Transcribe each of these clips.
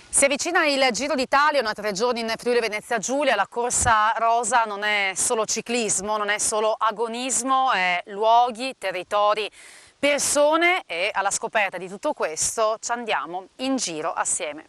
Si avvicina il Giro d'Italia, una 3 giorni in Friuli Venezia Giulia. La corsa rosa non è solo ciclismo, non è solo agonismo, è luoghi, territori, persone e alla scoperta di tutto questo ci andiamo in giro assieme.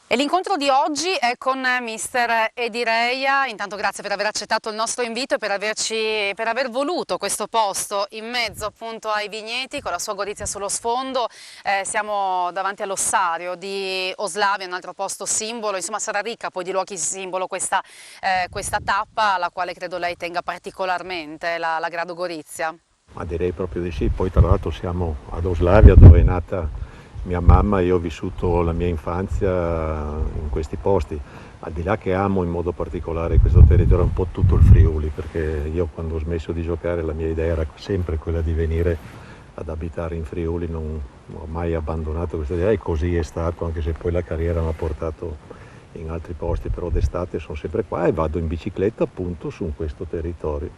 E l'incontro di oggi è con mister Edi Reia. Intanto grazie per aver accettato il nostro invito e per aver voluto questo posto in mezzo appunto ai vigneti con la sua Gorizia sullo sfondo. Siamo davanti all'ossario di Oslavia, un altro posto simbolo, insomma sarà ricca poi di luoghi simbolo questa tappa alla quale credo lei tenga particolarmente, la Grado Gorizia. Ma direi proprio di sì, poi tra l'altro siamo ad Oslavia dove è nata mia mamma e io ho vissuto la mia infanzia in questi posti, al di là che amo in modo particolare questo territorio, un po' tutto il Friuli, perché io quando ho smesso di giocare la mia idea era sempre quella di venire ad abitare in Friuli, non ho mai abbandonato questa idea e così è stato, anche se poi la carriera mi ha portato in altri posti, però d'estate sono sempre qua e vado in bicicletta appunto su questo territorio.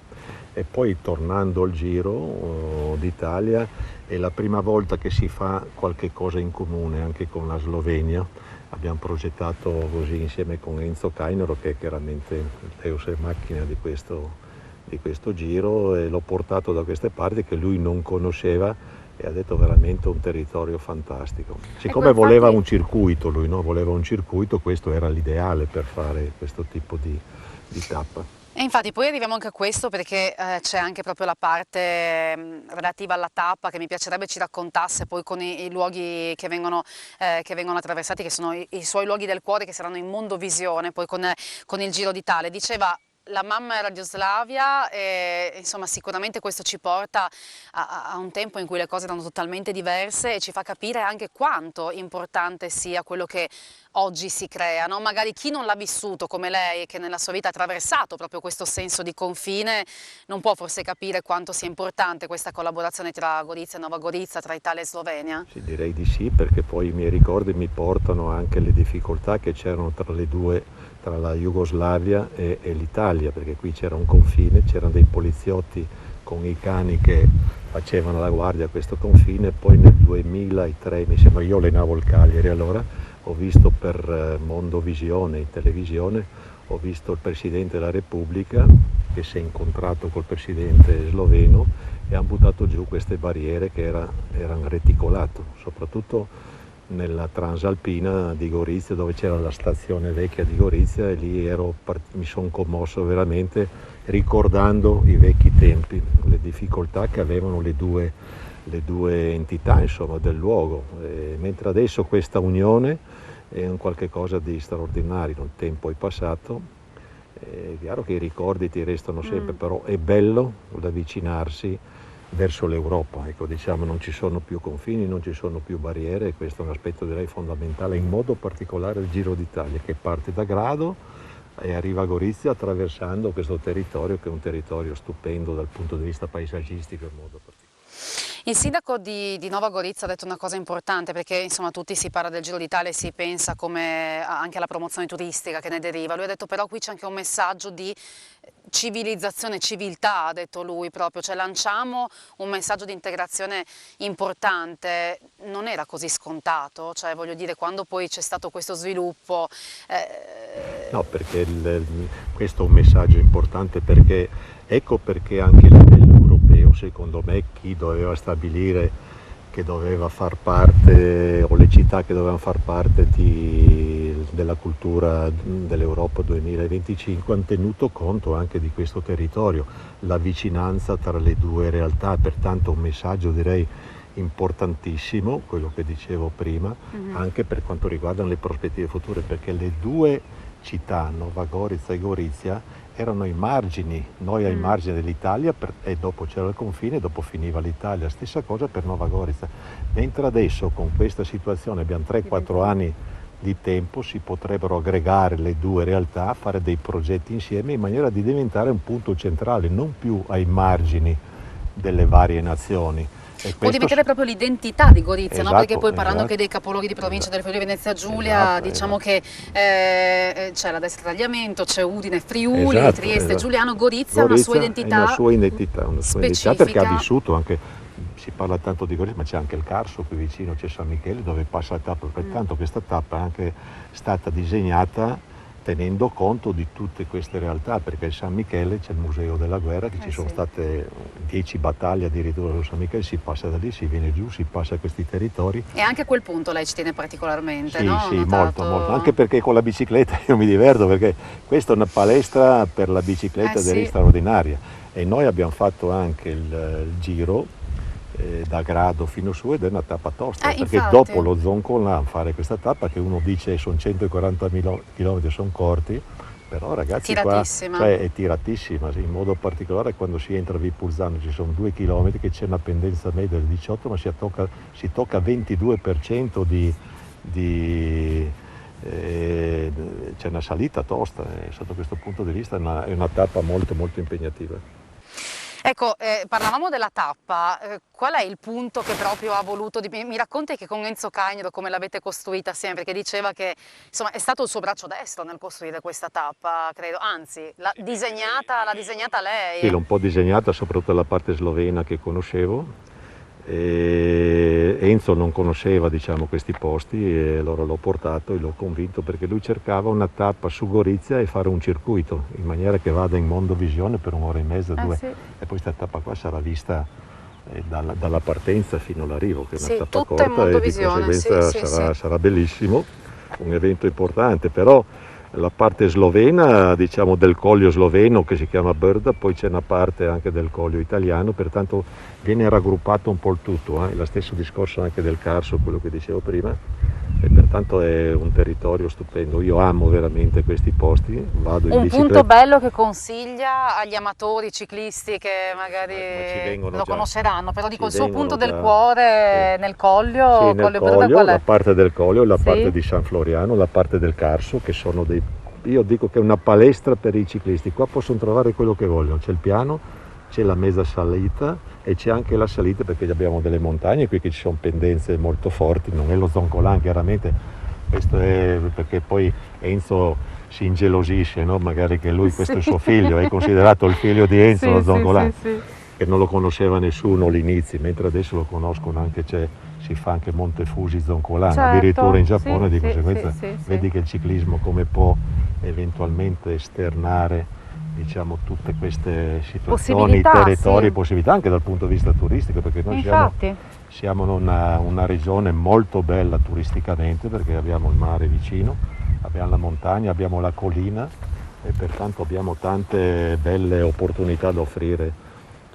E poi tornando al Giro d'Italia è la prima volta che si fa qualche cosa in comune anche con la Slovenia. Abbiamo progettato così insieme con Enzo Cainero, che è chiaramente il deus e macchina di questo giro, e l'ho portato da queste parti che lui non conosceva e ha detto veramente un territorio fantastico. Siccome voleva un circuito, lui no? Voleva un circuito, questo era l'ideale per fare questo tipo di tappa. E infatti poi arriviamo anche a questo perché c'è anche proprio la parte relativa alla tappa che mi piacerebbe ci raccontasse poi con i luoghi che vengono attraversati, che sono i suoi luoghi del cuore, che saranno in mondovisione poi con il Giro d'Italia. Diceva la mamma era di Oslavia e insomma sicuramente questo ci porta a un tempo in cui le cose erano totalmente diverse e ci fa capire anche quanto importante sia quello che oggi si crea, no? Magari chi non l'ha vissuto come lei, che nella sua vita ha attraversato proprio questo senso di confine, non può forse capire quanto sia importante questa collaborazione tra Gorizia e Nova Gorizia, tra Italia e Slovenia? Sì, direi di sì, perché poi i miei ricordi mi portano anche alle difficoltà che c'erano tra le due, tra la Jugoslavia e l'Italia, perché qui c'era un confine, c'erano dei poliziotti con i cani che facevano la guardia a questo confine. Poi nel 2003, mi sembra, io allenavo il Cagliari allora, ho visto per Mondovisione in televisione, ho visto il Presidente della Repubblica che si è incontrato col Presidente sloveno e hanno buttato giù queste barriere che erano reticolato, soprattutto nella Transalpina di Gorizia, dove c'era la stazione vecchia di Gorizia, e lì mi sono commosso veramente ricordando i vecchi tempi, le difficoltà che avevano le due entità, insomma, del luogo, mentre adesso questa unione è un qualche cosa di straordinario. Il tempo è passato, è chiaro che i ricordi ti restano sempre, però è bello avvicinarsi verso l'Europa, ecco, diciamo, non ci sono più confini, non ci sono più barriere, e questo è un aspetto direi fondamentale, in modo particolare il Giro d'Italia, che parte da Grado e arriva a Gorizia attraversando questo territorio, che è un territorio stupendo dal punto di vista paesaggistico in modo particolare. Il sindaco di Nova Gorizia ha detto una cosa importante, perché insomma tutti si parla del Giro d'Italia e si pensa come anche alla promozione turistica che ne deriva. Lui ha detto però qui c'è anche un messaggio di civilizzazione, civiltà, ha detto lui proprio, cioè lanciamo un messaggio di integrazione importante. Non era così scontato, cioè voglio dire, quando poi c'è stato questo sviluppo... No, perché questo è un messaggio importante, perché ecco perché anche a livello europeo, secondo me, chi doveva stabilire che doveva far parte, o le città che dovevano far parte della cultura dell'Europa 2025, hanno tenuto conto anche di questo territorio, la vicinanza tra le due realtà, pertanto un messaggio direi importantissimo, quello che dicevo prima, anche per quanto riguarda le prospettive future, perché le due città, Nova Gorizia e Gorizia, erano ai margini, noi ai margini dell'Italia, e dopo c'era il confine, dopo finiva l'Italia, stessa cosa per Nova Gorizia. Mentre adesso con questa situazione abbiamo 3-4 anni di tempo, si potrebbero aggregare le due realtà, fare dei progetti insieme in maniera di diventare un punto centrale, non più ai margini delle varie nazioni. può diventare proprio l'identità di Gorizia, esatto, no? Perché poi parlando esatto, anche dei capoluoghi di provincia del Friuli Venezia Giulia, esatto, diciamo esatto. che c'è la destra tagliamento, c'è Udine, Friuli, Esatto, Trieste, esatto. Giuliano, Gorizia ha una sua Gorizia è una identità sua identità, perché ha specifica. vissuto anche, si parla tanto di Gorizia, ma c'è anche il Carso qui vicino, c'è San Michele dove passa la tappa, pertanto questa tappa è anche stata disegnata tenendo conto di tutte queste realtà, perché a San Michele c'è il Museo della Guerra, che ci sono state 10 battaglie addirittura su San Michele, si passa da lì, si viene giù, si passa a questi territori. E anche a quel punto lei ci tiene particolarmente, Sì, no? sì, Ho molto, notato. molto, anche perché con la bicicletta io mi diverto, perché questa è una palestra per la bicicletta Sì. straordinaria, e noi abbiamo fatto anche il giro da Grado fino su, ed è una tappa tosta, perché infatti. dopo lo Zoncolan fare questa tappa, che uno dice sono 140 km, sono corti, però ragazzi qua è tiratissima, in modo particolare quando si entra a Vipulzano ci sono 2 km che c'è una pendenza media del 18, ma si tocca 22% c'è una salita tosta, e sotto questo punto di vista è una tappa molto molto impegnativa. Ecco, parlavamo della tappa, qual è il punto che proprio ha voluto, mi racconti che con Enzo Cagnero come l'avete costruita sempre, perché diceva che insomma è stato il suo braccio destro nel costruire questa tappa, credo, anzi l'ha disegnata lei. Sì, l'ho un po' disegnata, soprattutto la parte slovena che conoscevo. Enzo non conosceva, diciamo, questi posti, e allora l'ho portato e l'ho convinto, perché lui cercava una tappa su Gorizia e fare un circuito in maniera che vada in mondovisione per un'ora e mezza, 2, sì. E poi questa tappa qua sarà vista dalla partenza fino all'arrivo, che è una tappa tutta in corta, e di conseguenza sarà bellissimo, un evento importante. Però la parte slovena, diciamo, del Collio sloveno, che si chiama Brda, poi c'è una parte anche del Collio italiano, pertanto viene raggruppato un po' il tutto, Lo stesso discorso anche del Carso, quello che dicevo prima, e pertanto è un territorio stupendo. Io amo veramente questi posti, vado in bicicletta. Un punto bello che consiglia agli amatori ciclisti che magari lo conosceranno, però dico il suo punto del cuore nel Collio, sì, nel Collio Collio, Brda, qual è? la parte del Collio, la parte di San Floriano, la parte del Carso, che sono io dico che è una palestra per i ciclisti. Qua possono trovare quello che vogliono, c'è il piano, c'è la mezza salita e c'è anche la salita, perché abbiamo delle montagne qui che ci sono pendenze molto forti, non è lo Zoncolan chiaramente, questo è perché poi Enzo si ingelosisce, no? Magari che lui, questo è suo figlio, è considerato il figlio di Enzo, lo Zoncolan, che non lo conosceva nessuno all'inizio, mentre adesso lo conoscono anche, si fa anche Montefuji Zoncolan, addirittura in Giappone, di conseguenza vedi che il ciclismo come può eventualmente esternare, diciamo, tutte queste situazioni, territori, possibilità anche dal punto di vista turistico, perché noi siamo una regione molto bella turisticamente, perché abbiamo il mare vicino, abbiamo la montagna, abbiamo la collina, e pertanto abbiamo tante belle opportunità da offrire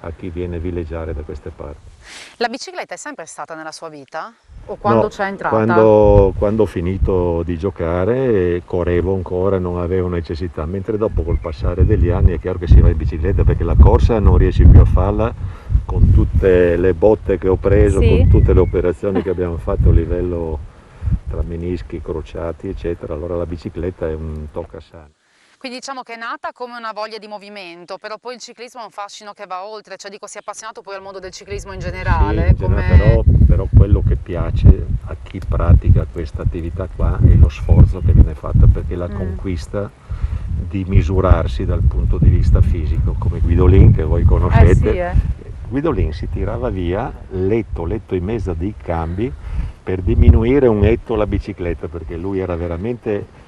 a chi viene a villeggiare da queste parti. La bicicletta è sempre stata nella sua vita? O quando c'è entrata? Quando ho finito di giocare correvo ancora, non avevo necessità, mentre dopo col passare degli anni è chiaro che si va in bicicletta, perché la corsa non riesci più a farla con tutte le botte che ho preso, con tutte le operazioni che abbiamo fatto a livello tra menischi, crociati eccetera, allora la bicicletta è un toccasana. Quindi diciamo che è nata come una voglia di movimento, però poi il ciclismo è un fascino che va oltre, cioè dico, si è appassionato poi al mondo del ciclismo in generale. Sì, però quello che piace a chi pratica questa attività qua è lo sforzo che viene fatto, perché la conquista di misurarsi dal punto di vista fisico, come Guidolin, che voi conoscete. Guidolin si tirava via letto e mezzo di cambi per diminuire un etto la bicicletta, perché lui era veramente...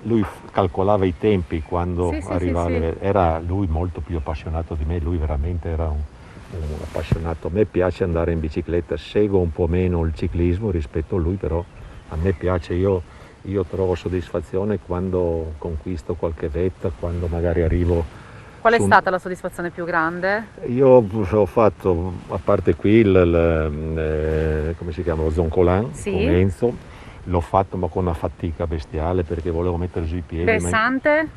lui calcolava i tempi quando arrivava, era lui molto più appassionato di me, lui veramente era un appassionato. A me piace andare in bicicletta, seguo un po' meno il ciclismo rispetto a lui, però a me piace, io trovo soddisfazione quando conquisto qualche vetta, quando magari arrivo. Qual è stata la soddisfazione più grande? Io ho fatto, a parte qui come si chiama, lo Zoncolan con Enzo. L'ho fatto ma con una fatica bestiale, perché volevo mettere giù i piedi. Versante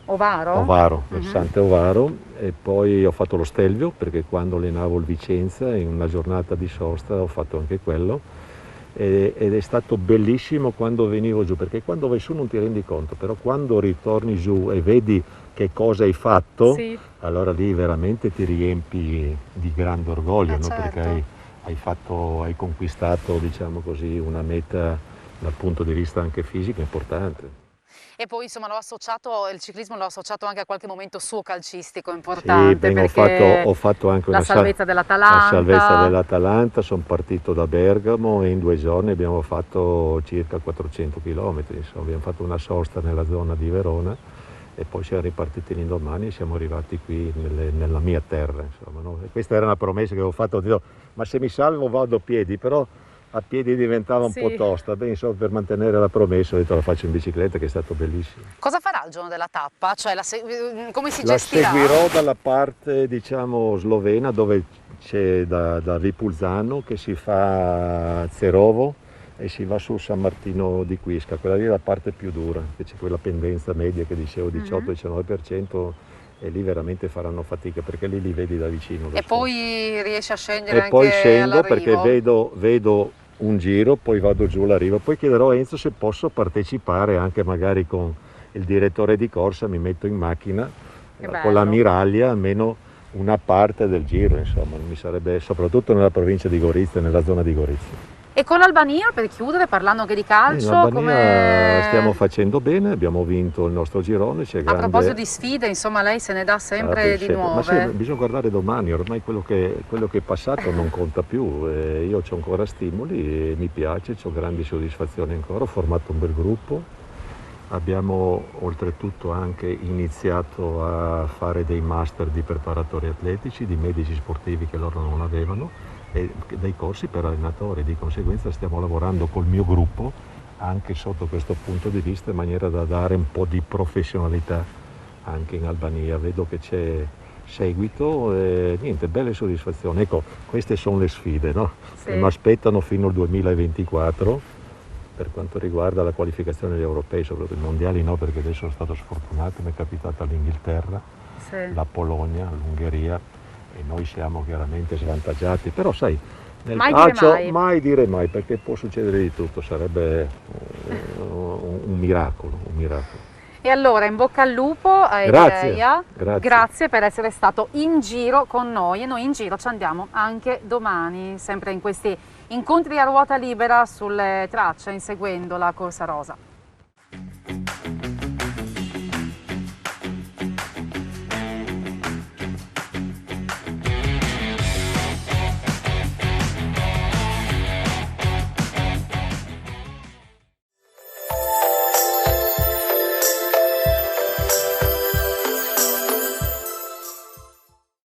Ovaro? Ovaro, versante Ovaro, e poi ho fatto lo Stelvio, perché quando allenavo il Vicenza in una giornata di sosta ho fatto anche quello, ed è stato bellissimo quando venivo giù, perché quando vai su non ti rendi conto, però quando ritorni giù e vedi che cosa hai fatto, allora lì veramente ti riempi di grande orgoglio, no? Perché hai conquistato, diciamo così, una meta dal punto di vista anche fisico importante. E poi insomma il ciclismo l'ho associato anche a qualche momento suo calcistico Sì, importante, ben, perché ho fatto anche la salvezza dell'Atalanta. Sono partito da Bergamo e in 2 giorni abbiamo fatto circa 400 km, insomma, abbiamo fatto una sosta nella zona di Verona e poi siamo ripartiti l'indomani e siamo arrivati qui nella mia terra, insomma, no? E questa era una promessa che avevo fatto, ho detto, ma se mi salvo vado a piedi, però a piedi diventava un po' Sì. tosta, beh, insomma, per mantenere la promessa ho detto la faccio in bicicletta, che è stato bellissimo. Cosa farà il giorno della tappa? Cioè, come si La gestirà? seguirò dalla parte, diciamo, slovena, dove c'è da Vipulzano che si fa a Zerovo e si va su San Martino di Quisca. Quella lì è la parte più dura, che c'è quella pendenza media che dicevo 18-19%, e lì veramente faranno fatica perché lì li vedi da vicino. E poi riesce a scendere E poi anche scendo perché all'arrivo? vedo un giro, poi vado giù alla riva, poi chiederò a Enzo se posso partecipare anche magari con il direttore di corsa, mi metto in macchina Che con bello. l'ammiraglia, almeno una parte del giro, insomma, mi sarebbe, soprattutto nella provincia di Gorizia, nella zona di Gorizia. E con l'Albania, per chiudere, parlando anche di In calcio, Albania stiamo come... facendo bene, abbiamo vinto il nostro girone, c'è A proposito grande... di sfide, insomma, lei se ne dà Ah, beh, sempre di sempre. Ma sì, nuove. bisogna guardare domani, ormai quello che è passato non conta più, io ho ancora stimoli e mi piace, ho grandi soddisfazioni ancora, ho formato un bel gruppo, abbiamo oltretutto anche iniziato a fare dei master di preparatori atletici, di medici sportivi che loro non avevano e dei corsi per allenatori, di conseguenza stiamo lavorando col mio gruppo anche sotto questo punto di vista in maniera da dare un po' di professionalità anche in Albania, vedo che c'è seguito e niente, belle soddisfazioni. Ecco, queste sono le sfide, no? Che mi Sì, aspettano fino al 2024 per quanto riguarda la qualificazione agli europei, soprattutto i mondiali no, perché adesso sono stato sfortunato, mi è capitata l'Inghilterra, sì. la Polonia, l'Ungheria e noi siamo chiaramente svantaggiati, però sai, nel Mai dire calcio mai. mai dire mai perché può succedere di tutto, sarebbe un miracolo, un miracolo. E allora in bocca al lupo a Grazie, Egheia, grazie. grazie per essere stato in giro con noi e noi in giro ci andiamo anche domani, sempre in questi incontri a ruota libera sulle tracce, inseguendo la Corsa Rosa.